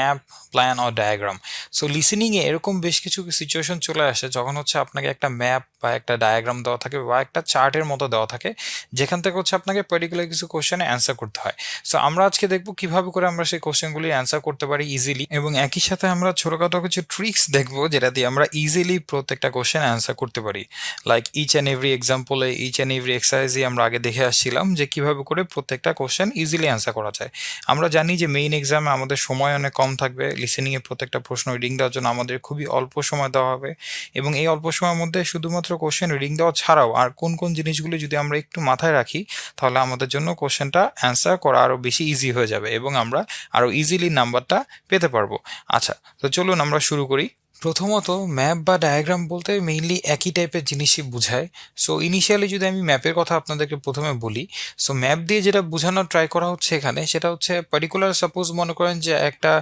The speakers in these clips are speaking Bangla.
Map, plan or diagram. So লিসেনিংয়ে এরকম বেশ কিছু সিচুয়েশন চলে আসে যখন হচ্ছে আপনাকে একটা ম্যাপ বা একটা ডায়াগ্রাম দেওয়া থাকে বা একটা চার্টের মতো দেওয়া থাকে, যেখান থেকে হচ্ছে আপনাকে পার্টিকুলার কিছু কোশ্চেনে অ্যান্সার করতে হয়। সো আমরা আজকে দেখবো কিভাবে করে আমরা সেই কোশ্চেনগুলি অ্যান্সার করতে পারি ইজিলি, এবং একই সাথে আমরা ছোটখাটো কিছু ট্রিক্স দেখবো যেটা দিয়ে আমরা ইজিলি প্রত্যেকটা কোশ্চেন অ্যান্সার করতে পারি। লাইক ইচ অ্যান্ড এভরি এক্সাম্পলে, ইচ অ্যান্ড এভরি এক্সারসাইজই আমরা আগে দেখে আসছিলাম যে কিভাবে করে প্রত্যেকটা কোশ্চেন ইজিলি অ্যান্সার করা যায়। আমরা জানি যে মেইন এক্সামে আমাদের সময় অনেক কম থাকবে, লিসেনিংয়ে প্রত্যেকটা প্রশ্ন রিডিং দেওয়ার জন্য আমাদের খুবই অল্প সময় দেওয়া হবে, এবং এই অল্প সময়ের মধ্যে শুধুমাত্র কোশ্চেন রিডিং দেওয়া ছাড়াও আর কোন কোন জিনিসগুলি যদি আমরা একটু মাথায় রাখি, তাহলে আমাদের জন্য কোশ্চেনটা অ্যান্সার করা আরও বেশি ইজি হয়ে যাবে এবং আমরা আরও ইজিলি নাম্বারটা পেতে পারবো। আচ্ছা, তো চলুন আমরা শুরু করি। প্রথমত, ম্যাপ বা ডায়াগ্রাম বলতে মেইনলি একই টাইপের জিনিসই বোঝায়। সো ইনিশিয়ালি যদি আমি ম্যাপের কথা আপনাদেরকে প্রথমে বলি, সো ম্যাপ দিয়ে যেটা বোঝানোর ট্রাই করা হচ্ছে এখানে, সেটা হচ্ছে পার্টিকুলার, সাপোজ মনে করেন যে একটা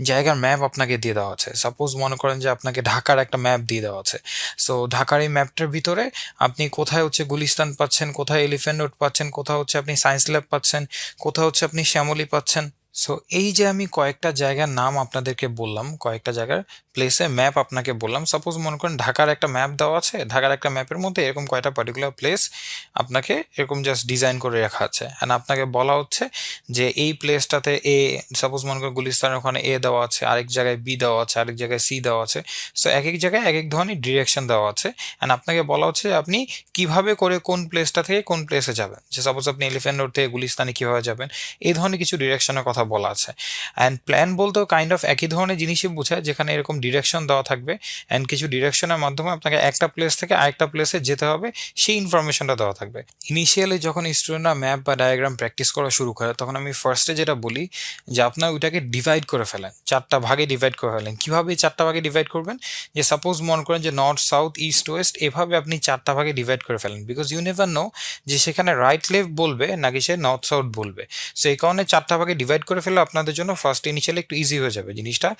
জায়গার ম্যাপ আপনাকে দিয়ে দেওয়া আছে। সাপোজ মনে করেন যে আপনাকে ঢাকার একটা ম্যাপ দিয়ে দেওয়া আছে। সো ঢাকার এই ম্যাপটার ভিতরে আপনি কোথায় হচ্ছে গুলিস্তান পাচ্ছেন, কোথায় এলিফ্যান্ট রোড পাচ্ছেন, কোথাও হচ্ছে আপনি সায়েন্স ল্যাব পাচ্ছেন, কোথাও হচ্ছে আপনি শ্যামলী পাচ্ছেন। সো এই যে আমি কয়েকটা জায়গার নাম আপনাদেরকে বললাম, কয়েকটা জায়গার প্লেসে ম্যাপ আপনাকে বললাম, সাপোজ মনে করেন ঢাকার একটা ম্যাপ দেওয়া আছে, ঢাকার একটা ম্যাপের মধ্যে এরকম কয়টা পার্টিকুলার প্লেস আপনাকে এরকম জাস্ট ডিজাইন করে রাখা আছে, অ্যান্ড আপনাকে বলা হচ্ছে যে এই প্লেসটাতে এ, সাপোজ মনে করেন গুলিস্তানের ওখানে এ দেওয়া আছে, আরেক জায়গায় বি দেওয়া আছে, আরেক জায়গায় সি দেওয়া আছে। সো এক এক জায়গায় এক এক ধরনের ডিরেকশন দেওয়া আছে, অ্যান্ড আপনাকে বলা হচ্ছে যে আপনি কিভাবে করে কোন প্লেসটা থেকে কোন প্লেসে যাবেন। যে সাপোজ আপনি এলিফ্যান্ট রোড থেকে গুলিস্তানে কিভাবে যাবেন, এই ধরনের কিছু ডিরেকশনের কথা বলা আছে। অ্যান্ড প্ল্যান বলতেও কাইন্ড অফ একই ধরনের জিনিসই বোঝায়, যেখানে এরকম ডিরেকশন দেওয়া থাকবে, অ্যান্ড কিছু ডিরেকশনের মাধ্যমে আপনাকে একটা প্লেস থেকে আরেকটা প্লেসে যেতে হবে, সেই ইনফরমেশনটা দেওয়া থাকবে। ইনিশিয়ালি যখন স্টুডেন্টরা ম্যাপ বা ডায়াগ্রাম প্র্যাকটিস করা শুরু করে, তখন আমি ফার্স্টে যেটা বলি যে আপনার ওইটাকে ডিভাইড করে ফেলেন, চারটা ভাগে ডিভাইড করে ফেলেন। কীভাবে এই চারটা ভাগে ডিভাইড করবেন? যে সাপোজ মনে করেন যে নর্থ, সাউথ, ইস্ট, ওয়েস্ট, এভাবে আপনি চারটা ভাগে ডিভাইড করে ফেলেন, বিকজ ইউ নেভার নো যে সেখানে রাইট লেফট বলবে নাকি সে নর্থ সাউথ বলবে। সো এই কারণে চারটা ভাগে ডিভাইড করে ফেলে আপনাদের জন্য ফার্স্ট ইনিশিয়ালি একটু ইজি হয়ে যাবে জিনিসটা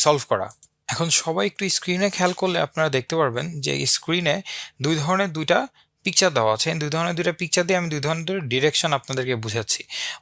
সলভ করা। এখন সবাই একটু স্ক্রিনে খেয়াল করলে আপনারা দেখতে পারবেন যে স্ক্রিনে দুই ধরনের দুইটা পিকচার দেওয়া আছে। দুই ধরনের দুইটা পিকচার দিয়ে আমি দুই ধরনের দুটো ডিরেকশন আপনাদেরকে বুঝাচ্ছি।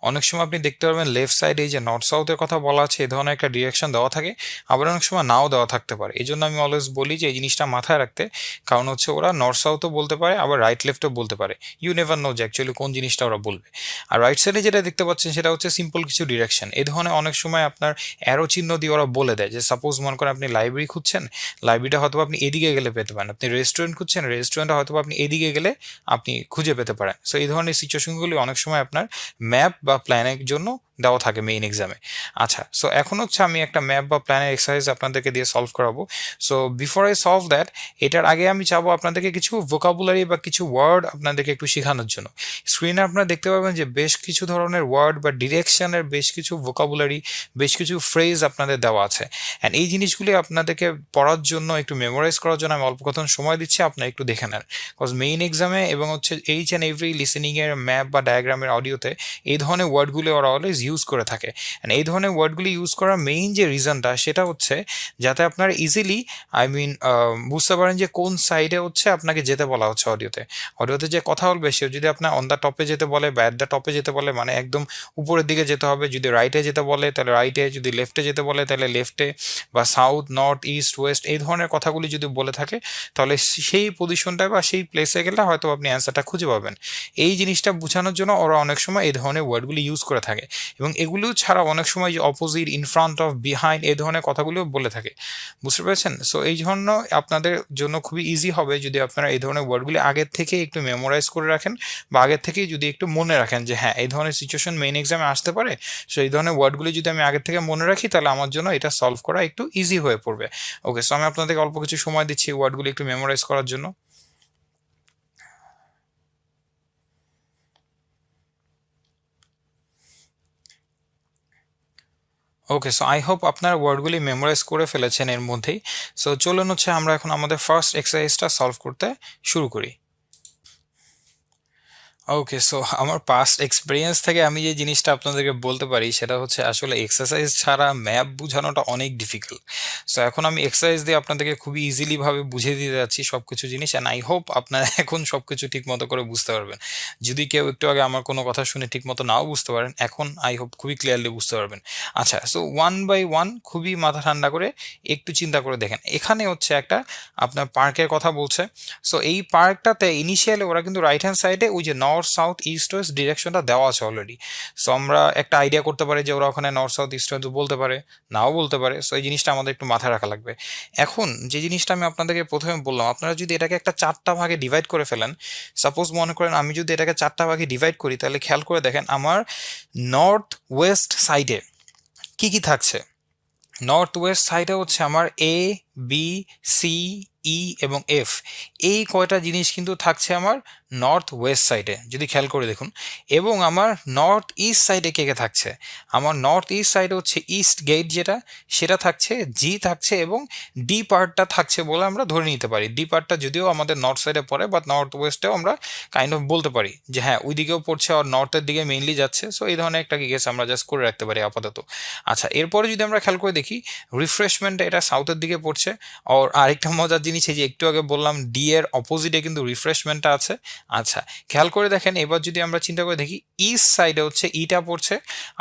অনেক সময় আপনি দেখতে পারবেন লেফট সাইডে এই যে নর্থ সাউথের কথা বলা আছে, এই ধরনের একটা ডিরেকশন দেওয়া থাকে, আবার অনেক সময় নাও দেওয়া থাকতে পারে। এই জন্য আমি অলওয়েজ বলি যে এই জিনিসটা মাথায় রাখতে, কারণ হচ্ছে ওরা নর্থ সাউথও বলতে পারে, আবার রাইট লেফটও বলতে পারে। ইউ নেভার নো যে অ্যাকচুয়ালি কোন জিনিসটা ওরা বলবে। আর রাইট সাইডে যেটা দেখতে পাচ্ছেন সেটা হচ্ছে সিম্পল কিছু ডিরেকশন। এই ধরনের অনেক সময় আপনার অ্যারো চিহ্ন দিয়ে ওরা বলে দেয়, যে সাপোজ মনে করেন আপনি লাইব্রেরি খুঁজছেন, লাইব্রেরিটা হয়তো আপনি এদিকে গেলে পেতে পারেন। আপনি রেস্টুরেন্ট খুঁজছেন, রেস্টুরেন্টটা হয়তো আপনি এদিকে গেলে আপনি খুঁজে পেতে পারেন। সো এই ধরনের সিচুয়েশনগুলি অনেক সময় আপনার ম্যাপ বা প্ল্যানের জন্য দেওয়া থাকে মেইন এক্সামে। আচ্ছা, সো এখন হচ্ছে আমি একটা ম্যাপ বা প্ল্যানের এক্সারসাইজ আপনাদেরকে দিয়ে সলভ করাবো। So before I solve that, এটার আগে আমি চাবো আপনাদেরকে কিছু ভোকাবুলারি বা কিছু ওয়ার্ড আপনাদেরকে একটু শেখানোর জন্য। স্ক্রিনে আপনারা দেখতে পাবেন যে বেশ কিছু ধরনের ওয়ার্ড বা ডিরেকশনের বেশ কিছু ভোকাবুলারি, বেশ কিছু ফ্রেজ আপনাদের দেওয়া আছে, অ্যান্ড এই জিনিসগুলি আপনাদেরকে পড়ার জন্য, একটু মেমোরাইজ করার জন্য আমি অল্প কথা সময় দিচ্ছি, আপনারা একটু দেখে নেন। বিকজ মেইন এক্সামে এবং হচ্ছে এইচ অ্যান্ড এভরি লিসেনিংয়ের ম্যাপ বা ডায়াগ্রামের অডিওতে এই ধরনের ওয়ার্ডগুলি ওরা অলওয়েজ ইউজ করে থাকে। অ্যান্ড এই ধরনের ওয়ার্ডগুলি ইউজ করার মেইন যে রিজনটা, সেটা হচ্ছে যাতে আপনারা ইজিলি বুঝতে পারেন যে কোন সাইডে হচ্ছে আপনাকে যেতে বলা হচ্ছে অডিওতে। অডিওতে যে কথা বলবে সে যদি আপনার অন দ্য টপে যেতে বলে বা অ্যাট দ্য টপে যেতে বলে, মানে একদম উপরের দিকে যেতে হবে। যদি রাইটে যেতে বলে তাহলে রাইটে, যদি লেফটে যেতে বলে তাহলে লেফটে, বা সাউথ, নর্থ, ইস্ট, ওয়েস্ট, এই ধরনের কথাগুলি যদি বলে থাকে, তাহলে সেই পজিশনটায় বা সেই প্লেসে গেলে হয়তো আপনি অ্যান্সারটা খুঁজে পাবেন। এই জিনিসটা বোঝানোর জন্য ওরা অনেক সময় এই ধরনের ওয়ার্ডগুলি ইউজ করে থাকে, এবং এগুলিও ছাড়া অনেক সময় যে opposite, in front of, behind, এই ধরনের কথাগুলিও বলে থাকে। বুঝতে পেরেছেন? সো এই জন্য আপনাদের জন্য খুবই ইজি হবে যদি আপনারা এই ধরনের ওয়ার্ডগুলি আগের থেকে একটু মেমোরাইজ করে রাখেন, বা আগের থেকেই যদি একটু মনে রাখেন যে হ্যাঁ, এই ধরনের সিচুয়েশন মেইন এক্সামে আসতে পারে। সো এই ধরনের ওয়ার্ডগুলি যদি আমি আগের থেকে মনে রাখি, তাহলে আমার জন্য এটা সলভ করা একটু ইজি হয়ে পড়বে। ওকে, সো আমি আপনাদেরকে অল্প কিছু সময় দিচ্ছি ওয়ার্ডগুলি একটু মেমোরাইজ করার জন্য। ওকে, সো আই হোপ আপনার ওয়ার্ডগুলি মেমোরাইজ করে ফেলেছেন এর মধ্যেই। সো চলুন হচ্ছে আমরা এখন আমাদের ফার্স্ট এক্সারসাইজটা সলভ করতে শুরু করি। ওকে, সো আমার পাস্ট এক্সপিরিয়েন্স থেকে আমি যে জিনিসটা আপনাদেরকে বলতে পারি সেটা হচ্ছে আসলে এক্সারসাইজ ছাড়া ম্যাপ বোঝানোটা অনেক ডিফিকাল্ট। সো এখন আমি এক্সারসাইজ দিয়ে আপনাদেরকে খুবই ইজিলি ভাবে বুঝিয়ে দিতে যাচ্ছি সবকিছু জিনিস, অ্যান্ড আই হোপ আপনারা এখন সবকিছু ঠিক মতো করে বুঝতে পারবেন। যদি কেউ একটু আগে আমার কোনো কথা শুনে ঠিক মতো নাও বুঝতে পারেন, এখন আই হোপ খুবই ক্লিয়ারলি বুঝতে পারবেন। আচ্ছা, সো ওয়ান বাই ওয়ান খুবই মাথা ঠান্ডা করে একটু চিন্তা করে দেখেন, এখানে হচ্ছে একটা আপনার পার্কের কথা বলছে। সো এই পার্কটাতে ইনিশিয়ালি ওরা কিন্তু রাইট হ্যান্ড সাইডে ওই যে নর্থ সাউথ ইস্ট ওয়েস্ট ডিরেকশনটা দেওয়া আছে অলরেডি। সো আমরা একটা আইডিয়া করতে পারি যে ওরা ওখানে নর্থ সাউথ ইস্ট ওয়েস্ট বলতে পারে, নাও বলতে পারে। সো এই জিনিসটা আমাদের একটু মাথায় রাখা লাগবে। এখন যে জিনিসটা আমি আপনাদেরকে প্রথমে বললাম, আপনারা যদি এটাকে একটা চারটা ভাগে ডিভাইড করে ফেলেন, সাপোজ মনে করেন আমি যদি এটাকে চারটা ভাগে ডিভাইড করি, তাহলে খেয়াল করে দেখেন আমার নর্থ ওয়েস্ট সাইডে কি কি থাকছে। নর্থ ওয়েস্ট সাইডে হচ্ছে আমার এ, বি, সি, ই এবং এফ, এই কয়টা জিনিস কিন্তু থাকছে আমার নর্থ ওয়েস্ট সাইডে, যদি খেয়াল করে দেখুন। এবং আমার নর্থ ইস্ট সাইডে কে কে থাকছে, আমার নর্থ ইস্ট সাইডে হচ্ছে ইস্ট গেট যেটা, সেটা থাকছে, জি থাকছে এবং ডি পার্টটা থাকছে বলে আমরা ধরে নিতে পারি। ডি পার্টটা যদিও আমাদের নর্থ সাইডে পড়ে, বাট নর্থ ওয়েস্টেও আমরা কাইন্ড অফ বলতে পারি যে হ্যাঁ ওই দিকেও পড়ছে আর নর্থের দিকে মেইনলি যাচ্ছে। সো এই ধরনের একটা গেস আমরা জাস্ট করে রাখতে পারি আপাতত। আচ্ছা, এরপরে যদি আমরা খেয়াল করে দেখি রিফ্রেশমেন্ট এটা সাউথের দিকে পড়ছে। আর আরেকটা মজার জিনিস, এই যে একটু আগে বললাম ডি এর অপোজিটে কিন্তু রিফ্রেশমেন্টটা আছে। আচ্ছা, খেয়াল করে দেখেন এবার যদি আমরা চিন্তা করে দেখি ইস্ট সাইডে হচ্ছে ইটা পড়ছে,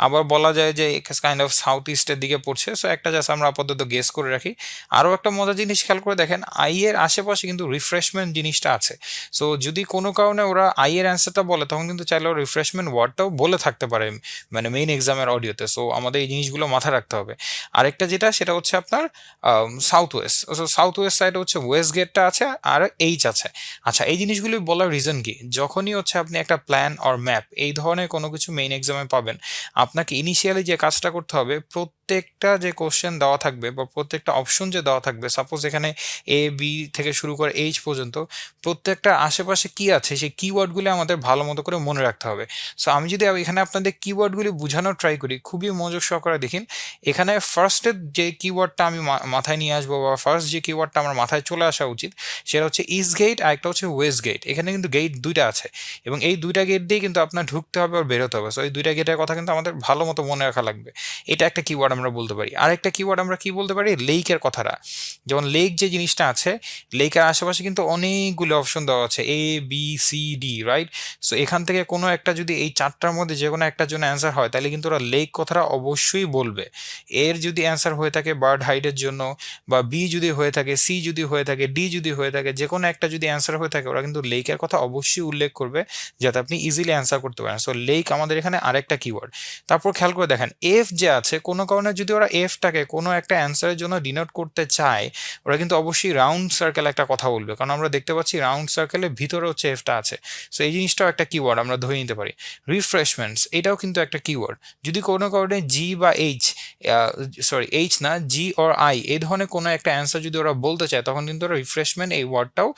আবার বলা যায় যে কাইন্ড অফ সাউথ ইস্টের দিকে পড়ছে। সো একটা জাস্ট আমরা আপাতত গেস করে রাখি। আরও একটা মজার জিনিস খেয়াল করে দেখেন, আই এর আশেপাশে কিন্তু রিফ্রেশমেন্ট জিনিসটা আছে। সো যদি কোনো কারণে ওরা আই এর অ্যান্সারটা বলে, তখন কিন্তু চাইলে রিফ্রেশমেন্ট ওয়ার্ডটাও বলে থাকতে পারে মানে মেইন এক্সামের অডিওতে। সো আমাদের এই জিনিসগুলো মাথায় রাখতে হবে। আরেকটা যেটা সেটা হচ্ছে আপনার south West. So south West সাইডে হচ্ছে ওয়েস্ট গেটটা আছে আর এইচ আছে। আচ্ছা, এই জিনিসগুলি বলার রিজন কি, যখনই হচ্ছে আপনি একটা প্ল্যান অর ম্যাপ এই ধরনের কোনো কিছু মেইন এক্সামে পাবেন, আপনাকে ইনিশিয়ালি যে কাজটা করতে হবে, প্রত্যেকটা যে কোশ্চেন দেওয়া থাকবে বা প্রত্যেকটা অপশন যে দেওয়া থাকবে, সাপোজ এখানে এ বি থেকে শুরু করে এইচ পর্যন্ত প্রত্যেকটা আশেপাশে কি আছে সেই কিওয়ার্ডগুলি আমাদের ভালো মতো করে মনে রাখতে হবে। সো আমি যদি এখানে আপনাদের কিওয়ার্ডগুলি বোঝানোর ট্রাই করি, খুবই মনোযোগ সহকারে দেখুন। এখানে ফার্স্টের যে কিওয়ার্ডটা আমি মাথায় নিয়ে আসবো বা ফার্স্ট যে কিওয়ার্ডটা আমার মাথায় চলে আসা উচিত, সেটা হচ্ছে ইস্ট গেট আর একটা হচ্ছে ওয়েস্ট গেট। এখানে কিন্তু গেট দুইটা আছে এবং এই দুইটা গেট দিয়ে কিন্তু আপনার ঢুকতে হবে আর বেরোতে হবে। সো এই দুইটা গেটের কথা কিন্তু আমাদের ভালো মতো মনে রাখা লাগবে। এটা একটা কিওয়ার্ড আমরা বলতে পারি। আর একটা কিওয়ার্ড আমরা কি বলতে পারি, লেকের কথাটা। যেমন লেক যে জিনিসটা আছে, লেকের আশেপাশে কিন্তু অনেকগুলো অপশন দেওয়া আছে, A B C D, right? So এখান থেকে কোনো একটা যদি এই চারটার মধ্যে যে কোনো একটার জন্য অ্যান্সার হয়, তাহলে কিন্তু ওরা লেক কথাটা অবশ্যই বলবে। এর যদি অ্যান্সার হয়ে থাকে বার্ড হাইডের জন্য, বা বি যদি হয়ে থাকে, সি যদি হয়ে থাকে, ডি যদি হয়ে থাকে, যে কোনো একটা যদি অ্যান্সার হয়ে থাকে, ওরা কিন্তু লেকের কথা অবশ্যই উল্লেখ করবে যাতে আপনি ইজিলি অ্যান্সার করতে পারেন। সো লেক আমাদের এখানে আরেকটা কিওয়ার্ড। তারপর খেয়াল করে দেখেন এফ যে আছে, কোনো কারণে যদি ওরা এফটাকে কোনো একটা অ্যান্সারের জন্য ডিনোট করতে চায়, ওরা কিন্তু অবশ্যই রাউন্ড সার্কেল একটা কথা বলবে, কারণ আমরা দেখতে পাচ্ছি রাউন্ড সার্কেলের ভিতরে হচ্ছে এফটা আছে। সো এই জিনিসটাও একটা কিওয়ার্ড আমরা ধরে নিতে পারি। রিফ্রেশমেন্টস এটাও কিন্তু একটা কিওয়ার্ড। যদি কোনো কারণে জি বা এইচ, সরি এইচ না, জি অর আই এই ধরনের কোনো একটা অ্যান্সার যদি ওরা বলতে চায়, তখন কিন্তু ওরা রিফ্রেশমেন্ট এই ওয়ার্ডটাও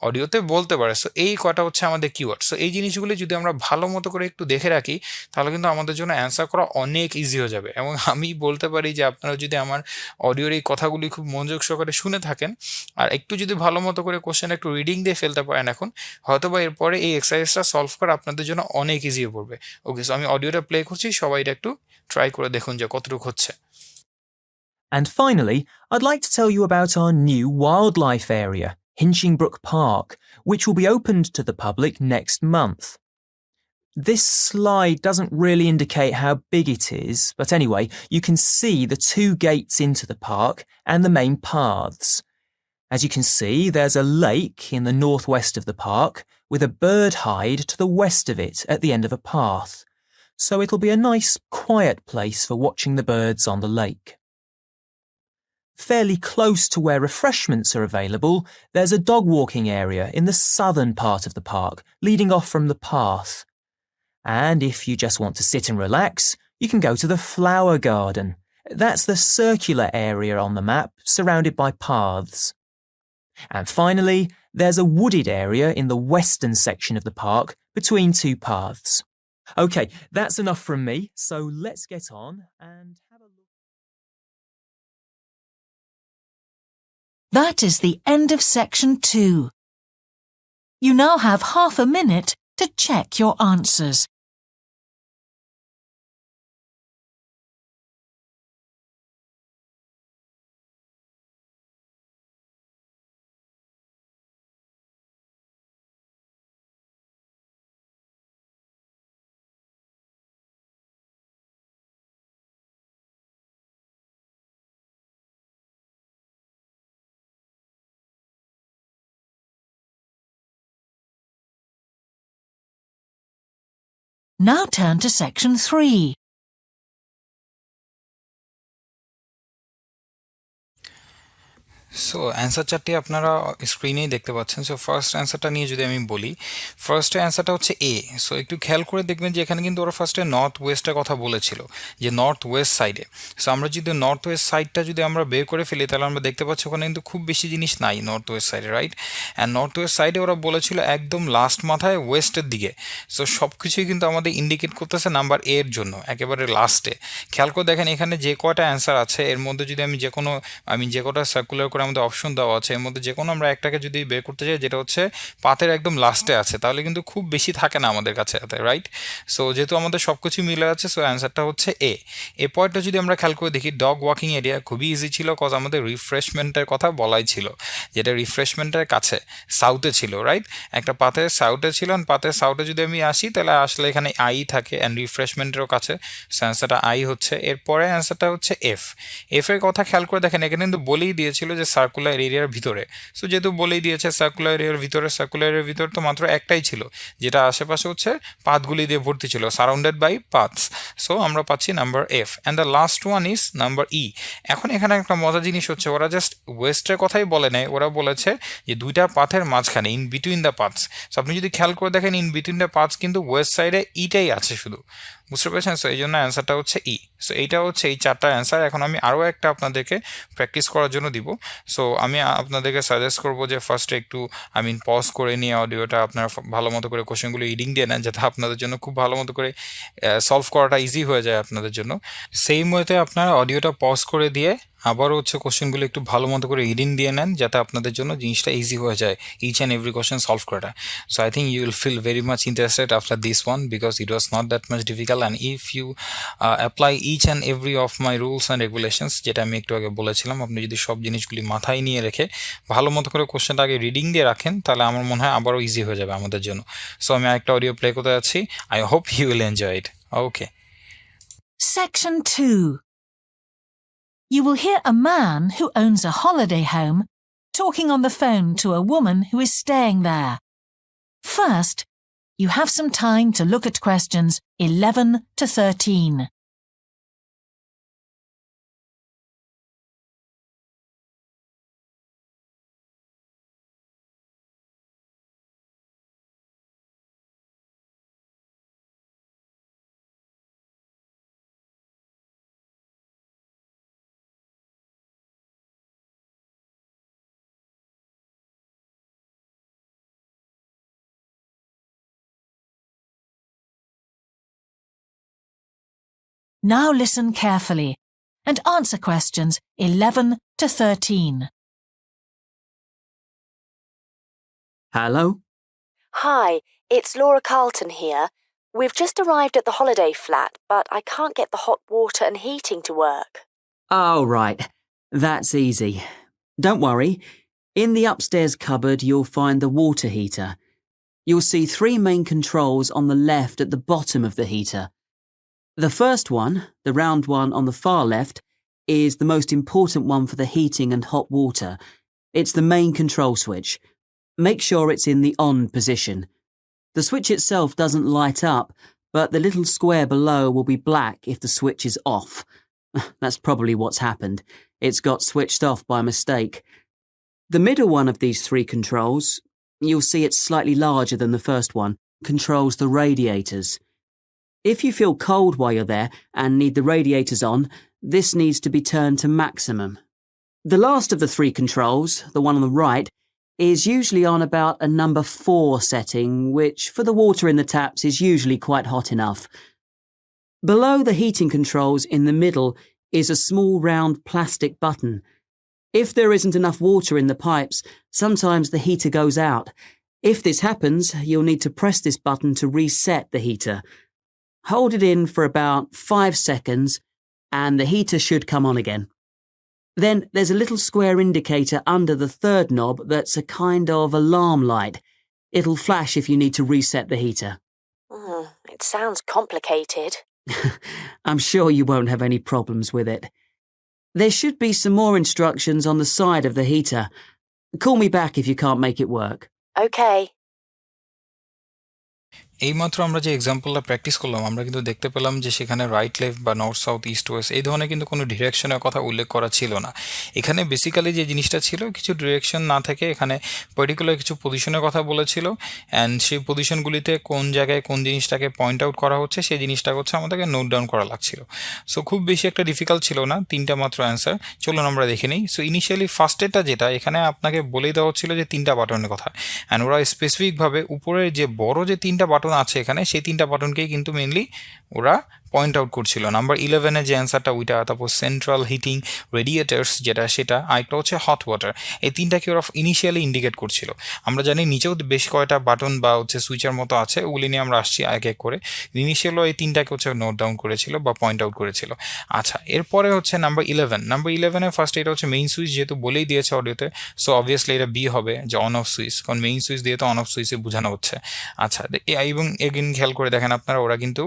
অডিওতে বলতে পারে। সো এই কটা হচ্ছে আমাদের কিওয়ার্ড। সো এই জিনিসগুলি যদি আমরা ভালো মতো করে একটু দেখে রাখি, তাহলে কিন্তু আমাদের জন্য অ্যান্সার করা অনেক ইজি হয়ে যাবে। এবং আমি বলতে পারি যে আপনারা যদি আমার অডিওর এই কথাগুলি খুব মনোযোগ সহকারে শুনে থাকেন আর একটু যদি ভালো মতো করে কোশ্চেন একটু রিডিং দিয়ে ফেলতে পারেন, এখন হয়তো বা এরপরে এই এক্সারসাইজটা সলভ করা আপনাদের জন্য অনেক ইজি হয়ে পড়বে। ওকে, সো আমি অডিওটা প্লে করছি, সবাই এটা একটু ট্রাই করে দেখুন যে কতটুকু হচ্ছে। And finally, I'd like to tell you about our new wildlife area, Hinchingbrook Park, which will be opened to the public next month. This slide doesn't really indicate how big it is, but anyway, you can see the two gates into the park and the main paths. As you can see, there's a lake in the northwest of the park with a bird hide to the west of it at the end of a path. So it'll be a nice, quiet place for watching the birds on the lake. Fairly close to where refreshments are available, there's a dog walking area in the southern part of the park, leading off from the path. And if you just want to sit and relax, you can go to the flower garden. That's the circular area on the map, surrounded by paths. And finally, there's a wooded area in the western section of the park, between two paths. OK, that's enough from me, so let's get on and have a look. That is the end of section 2. You now have half a minute to check your answers. Now turn to section 3. So answer চারটি আপনারা স্ক্রিনেই দেখতে পাচ্ছেন। সো ফার্স্ট অ্যান্সারটা নিয়ে যদি আমি বলি, ফার্স্ট অ্যান্সারটা হচ্ছে এ। সো একটু খেয়াল করে দেখবেন যে এখানে কিন্তু ওরা ফার্স্টে নর্থ ওয়েস্টের কথা বলেছিল, যে নর্থ ওয়েস্ট সাইডে। সো আমরা যদি নর্থ ওয়েস্ট সাইডটা যদি আমরা বের করে ফেলি, তাহলে আমরা দেখতে পাচ্ছি ওখানে কিন্তু খুব বেশি জিনিস নাই নর্থ ওয়েস্ট সাইডে, রাইট? অ্যান্ড নর্থ ওয়েস্ট সাইডে ওরা বলেছিল একদম লাস্ট মাথায় ওয়েস্টের দিকে। সো সব কিছুই কিন্তু আমাদের ইন্ডিকেট করতেছে নাম্বার এ এর জন্য, একেবারে লাস্টে। খেয়াল করে দেখেন এখানে যে কয়টা অ্যান্সার আছে এর মধ্যে যদি আমি যে কটা সার্কুলার করে আমাদের অপশন দেওয়া আছে, এর মধ্যে যে কোনো আমরা একটাকে যদি বের করতে চাই যেটা হচ্ছে পাথের একদম লাস্টে আছে, তাহলে কিন্তু খুব বেশি থাকে না আমাদের কাছে, রাইট? সো যেহেতু আমাদের সব কিছু মিলে আছে, সো অ্যান্সারটা হচ্ছে এ। এ পয়েন্টটা যদি আমরা খেয়াল করে দেখি, ডগ ওয়াকিং এরিয়া খুবই ইজি ছিল, কজ আমাদের রিফ্রেশমেন্টের কথা বলাই ছিল, যেটা রিফ্রেশমেন্টের কাছে সাউথে ছিল, রাইট? একটা পাথের সাউথে ছিল, পাথের সাউথে যদি আমি আসি তাহলে আসলে এখানে আই থাকে অ্যান্ড রিফ্রেশমেন্টেরও কাছে, সো অ্যান্সারটা আই হচ্ছে। এরপরে অ্যান্সারটা হচ্ছে এফ। এফের কথা খেয়াল করে দেখেন এখানে কিন্তু বলেই দিয়েছিল যে সার্কুলার এরিয়ার ভিতরে। সো যেহেতু বলেই দিয়েছে সার্কুলার এরিয়ার ভিতরে, সার্কুলার এরিয়ার ভিতরে তো মাত্র একটাই ছিল, যেটা আশেপাশে হচ্ছে পাথগুলি দিয়ে ভর্তি ছিল, সারাউন্ডেড বাই পাথস। সো আমরা পাচ্ছি number F. And the last one is number E. এখন এখানে একটা মজার জিনিস হচ্ছে, ওরা জাস্ট ওয়েস্টের কথাই বলে নাই, ওরা বলেছে যে দুইটা পাথের মাঝখানে, in between the paths. So আপনি যদি খেয়াল করে দেখেন ইন বিটুইন দ্য পাথস কিন্তু ওয়েস্ট সাইডে ইটাই আছে শুধু, বুঝতে পেরেছেন? সো এই জন্য অ্যান্সারটা হচ্ছে ই। সো এইটা হচ্ছে এই চারটা অ্যান্সার। এখন আমি আরও একটা আপনাদেরকে প্র্যাকটিস করার জন্য দিব। সো আমি আপনাদেরকে সাজেস্ট করবো যে ফার্স্টে একটু পজ করে নিয়ে অডিওটা আপনারা ভালো মতো করে কোশ্চেনগুলো রিডিং দিয়ে নেন, যাতে আপনাদের জন্য খুব ভালো মতো করে সলভ করাটা ইজি হয়ে যায় আপনাদের জন্য। সেই মতে আপনারা অডিওটা পজ করে দিয়ে আবারও হচ্ছে কোশ্চেনগুলো একটু ভালো মতো করে রিডিং দিয়ে নেন, যাতে আপনাদের জন্য জিনিসটা ইজি হয়ে যায় each and every question solve করাটা। So I think you will feel very much interested after this one, because it was not that much difficult. And if you apply each and every of my rules and regulations, যেটা আমি একটু আগে বলেছিলাম, আপনি যদি সব জিনিসগুলি মাথায় নিয়ে রেখে ভালো মতো করে কোশ্চেনটা আগে রিডিং দিয়ে রাখেন, তাহলে আমার মনে হয় আবারও ইজি হয়ে যাবে আমাদের জন্য। সো আমি আরেকটা অডিও প্লে করতে যাচ্ছি। I hope you will enjoy it. Okay. Section 2. You will hear a man who owns a holiday home talking on the phone to a woman who is staying there. First, you have some time to look at questions 11 to 13. Now listen carefully and answer questions 11 to 13. Hello? Hi, it's Laura Carlton here. We've just arrived at the holiday flat, but I can't get the hot water and heating to work. Oh, right. That's easy. Don't worry. In the upstairs cupboard, you'll find the water heater. You'll see 3 main controls on the left at the bottom of the heater. The first one, the round one on the far left, is the most important one for the heating and hot water. It's the main control switch. Make sure it's in the on position. The switch itself doesn't light up, but the little square below will be black if the switch is off. That's probably what's happened. It's got switched off by mistake. The middle one of these 3 controls, you'll see it's slightly larger than the first one, controls the radiators. If you feel cold while you're there and need the radiators on, this needs to be turned to maximum. The last of the 3 controls, the one on the right, is usually on about a number 4 setting, which for the water in the taps is usually quite hot enough. Below the heating controls in the middle is a small round plastic button. If there isn't enough water in the pipes, sometimes the heater goes out. If this happens, you'll need to press this button to reset the heater. Hold it in for about 5 seconds and the heater should come on again. Then there's a little square indicator under the third knob that's a kind of alarm light. It'll flash if you need to reset the heater. It sounds complicated. I'm sure you won't have any problems with it. There should be some more instructions on the side of the heater. Call me back if you can't make it work. Okay. এইমাত্র আমরা যে এক্সাম্পলটা প্র্যাকটিস করলাম আমরা কিন্তু দেখতে পেলাম যে সেখানে রাইট লেফট বা নর্থ সাউথ ইস্ট ওয়েস্ট এই ধরনের কিন্তু কোনো ডিরেকশনের কথা উল্লেখ করা ছিল না। এখানে বেসিক্যালি যে জিনিসটা ছিল কিছু ডিরেকশন না থেকে এখানে পার্টিকুলার কিছু পজিশনের কথা বলেছিল অ্যান্ড সেই পজিশনগুলিতে কোন জায়গায় কোন জিনিসটাকে পয়েন্ট আউট করা হচ্ছে সেই জিনিসটা হচ্ছে আমাদেরকে নোট ডাউন করা লাগছিল। সো খুব বেশি একটা ডিফিকাল্ট ছিল না, 3টা মাত্র অ্যান্সার। চলুন আমরা দেখে নিই। সো ইনিশিয়ালি ফার্স্টেরটা যেটা এখানে আপনাকে বলেই দেওয়া হচ্ছিল যে 3টা বাটনের কথা, অ্যান্ড ওরা স্পেসিফিকভাবে উপরে যে বড় যে 3টা বাটন আছে এখানে সেই 3টা বাটনকেই কিন্তু মেনলি ওরা পয়েন্ট আউট করছিল। নাম্বার 11-এর যে অ্যান্সারটা ওইটা, তারপর সেন্ট্রাল হিটিং রেডিয়েটার্স যেটা সেটা, আরেকটা হচ্ছে হট ওয়াটার, এই 3টাকে ওরা ইনিশিয়ালি ইন্ডিকেট করছিল। আমরা জানি নিচেও বেশ কয়টা বাটন বা হচ্ছে সুইচের মতো আছে, ওগুলি নিয়ে আমরা আসছি এক এক করে। ইনিশিয়ালও এই 3টাকে হচ্ছে নোট ডাউন করেছিল বা পয়েন্ট আউট করেছিল। আচ্ছা, এরপরে হচ্ছে নাম্বার 11। নাম্বার 11-এর ফার্স্ট এটা হচ্ছে মেইন সুইচ, যেহেতু বলেই দিয়েছে অডিওতে, সো অবভিয়াসলি এটা বি হবে যে অন অফ সুইচ, কারণ মেইন সুইচ দিয়ে তো অন অফ সুইচে বোঝানো হচ্ছে। আচ্ছা, এবং এগেন খেয়াল করে দেখেন আপনারা, ওরা কিন্তু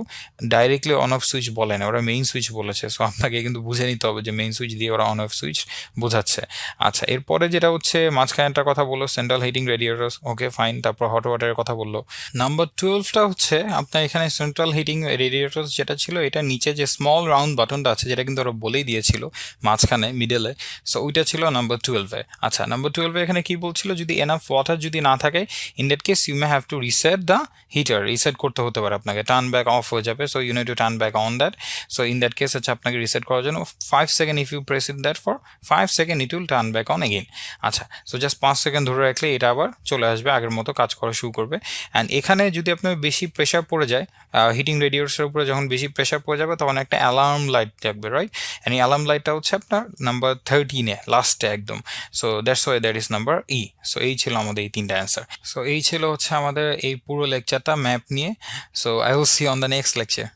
ডাইরেক্টলি অন অফ সুইচ বলে না, ওরা মেইন সুইচ বলেছে। সো আপনাকে কিন্তু বুঝে নিতে হবে যে মেইন সুইচ দিয়ে ওরা অন অফ সুইচ বোঝাচ্ছে। আচ্ছা, এরপরে যেটা হচ্ছে মাঝখানেরটার কথা বললো সেন্ট্রাল হিটিং রেডিয়েটার্স, ওকে ফাইন। তারপর হট ওয়াটারের কথা বললো। নাম্বার 12টা হচ্ছে আপনার এখানে সেন্ট্রাল হিটিং রেডিয়েটার্স যেটা ছিল এটা নিচে যে স্মল রাউন্ড বাটনটা আছে যেটা কিন্তু ওরা বলেই দিয়েছিল মাঝখানে মিডলে, সো ওইটা ছিল নাম্বার 12-এ। আচ্ছা, নাম্বার 12-এ এখানে কি বলছিল, যদি এনাফ ওয়াটার যদি না থাকে in that case you may have to reset the heater, reset করতে হতে পারে আপনাকে, টার্ন ব্যাক অফ হয়ে যাবে, so you need to turn back on that. So in that case হচ্ছে আপনাকে রিসেট করার জন্য 5 second, if you press it that for 5 second it will turn back on again. আচ্ছা, সো জাস্ট 5 সেকেন্ড ধরে রাখলে এটা আবার চলে আসবে, আগের মতো কাজ করা শুরু করবে। অ্যান্ড এখানে যদি আপনার বেশি প্রেশার পড়ে যায় হিটিং রেডিয়েটার্সের উপরে, যখন বেশি প্রেশার পড়ে যাবে তখন একটা অ্যালার্ম লাইট থাকবে, রাইট? অ্যান্ড এই অ্যালার্ম লাইটটা হচ্ছে আপনার নাম্বার 13-এ লাস্টে একদম। So that's why that is number E. So এই ছিল আমাদের এই 3টা অ্যান্সার। সো এই ছিল হচ্ছে আমাদের এই পুরো লেকচারটা ম্যাপ নিয়ে। So I will see on the next lecture.